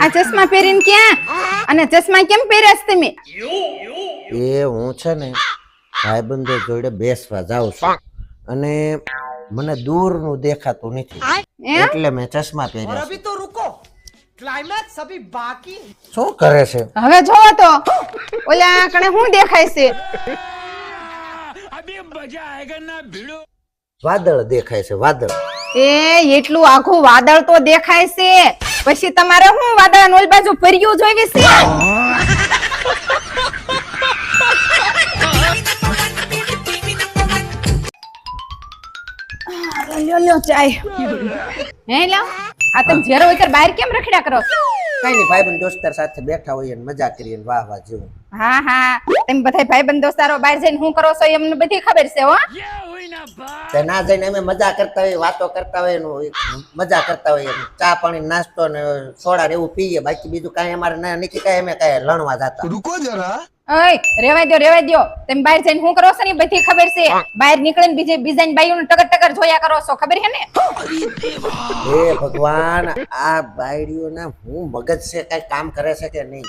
આ ચશ્મા પહેરીને ક્યાં અને ચશ્મા કેમ પહેર્યાસ તમે? એ હું છે ને ભાઈબંધો જોડે બેસવા જાઉં છું અને મને દૂરનું દેખાતું નથી એટલે મેં ચશ્મા પહેર્યા છે. तो रुको क्लाइमैक्स अभी बाकी શું કરે છે? હવે જોવો તો ઓલા કણે હું દેખાય છે? વાદળ દેખાય છે, વાદળ. એ એટલું આખું વાદળ તો દેખાય છે, પછી તમારે હું વાદળ ઓલ બાજુ ફર્યું જોઈવી છે? લ્યો ચાય. હે લ્યો આ તમે જેરો વિચાર બહાર કેમ રખડ્યા કરો? કઈ નહીં, ભાઈબંધ દોસ્તાર સાથે બેઠા હોઈએ ને મજા કરીએ ને વાહ વાહ જેવું. હા હા, તમે બધા ભાઈબંધ દોસ્તારો બહાર જઈને શું કરો છો એમને બધી ખબર છે હો. તે ના જઈને અમે મજા કરતા હોઈએ, વાતો કરતા હોઈએ ને મજા કરતા હોઈએ, ચા પાણી નાસ્તો ને સોડા ને એવું પીએ, બાકી બીજું કાંઈ અમારે નથી, કાંઈ અમે કાંઈ લણવા જતા. रुको जरा ઓય રેવાય દો. તમે બહાર જઈને શું કરો છો ને બધી ખબર છે. બહાર નીકળીને બીજાની બાઈઓને ટકર ટકર જોયા કરો છો, ખબર છે ને? હે ભગવાન, આ બાયડીઓના હું મગજ છે, કઈ કામ કરે છે કે નહીં?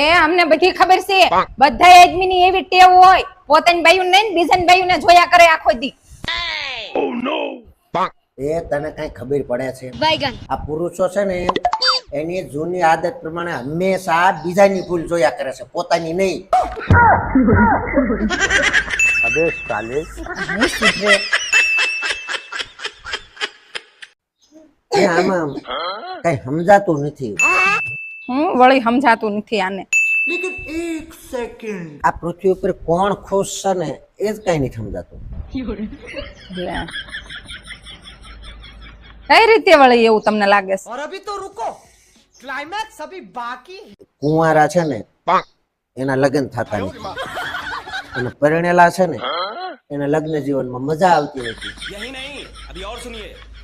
એ અમને બધી ખબર છે. બધા આદમીની એવી ટેવ હોય, પોતાની બાઈઓને નહીં બીજાની બાઈઓને જોયા કરે આખો દી. એ તને કઈ ખબર પડે છે? આ પુરુષો છે ને એની જૂની આદત પ્રમાણે હંમેશા બીજાની ભૂલ જોયા કરે છે, પોતાની નહીં. અબે સાલે એ આમાં કઈ સમજાતું નથી. હું વળી સમજાતું નથી આને. लेकिन एक सेकंड આ પૃથ્વી ઉપર કોણ ખુશ છે ને એ જ કઈ નહીં સમજાતું. કઈ રીતે વળી એવું તમને લાગે છે? और अभी तो रुको क्लाइमैक्स अभी बाकी કુંવારા છે ને એના લગ્ન થતા નથી અને પરણેલા છે ને એના લગ્ન જીવનમાં મજા આવતી નથી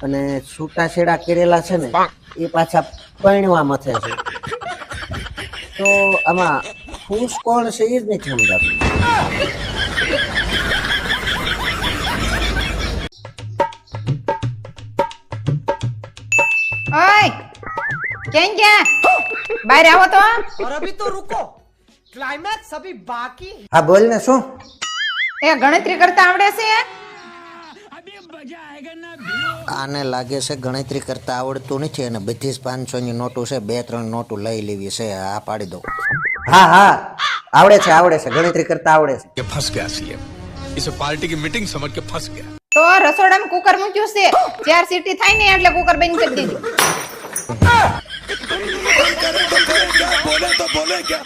અને છૂટાછેડા કરેલા છે ને એ પાછા પરણવા મથે છે. તો આમાં ખુશ કોણ છે એ જ નથી સમજાતું. ઓય ક્યાં બહાર આવો તો. और अभी तो रुको क्लाइमैक्स अभी बाकी હા બોલ ને, શું? એ ગણતરી કરતા આવડે છે? આને લાગે છે ગણતરી કરતા આવડતું નથી અને બધી જ 500 ની નોટો છે, 2-3 નોટો લઈ લેવી છે. આ પાડી દો. હા આવડે છે, ગણતરી કરતા આવડે છે. ये फंस गया सीएम इसे पार्टी की मीटिंग समझ के फंस गया તો રસોડામાં કુકર મૂક્યું છે, 4 સીટી થાય ને એટલે કુકર બંધ કરી દીધું. बोले तो बोले क्या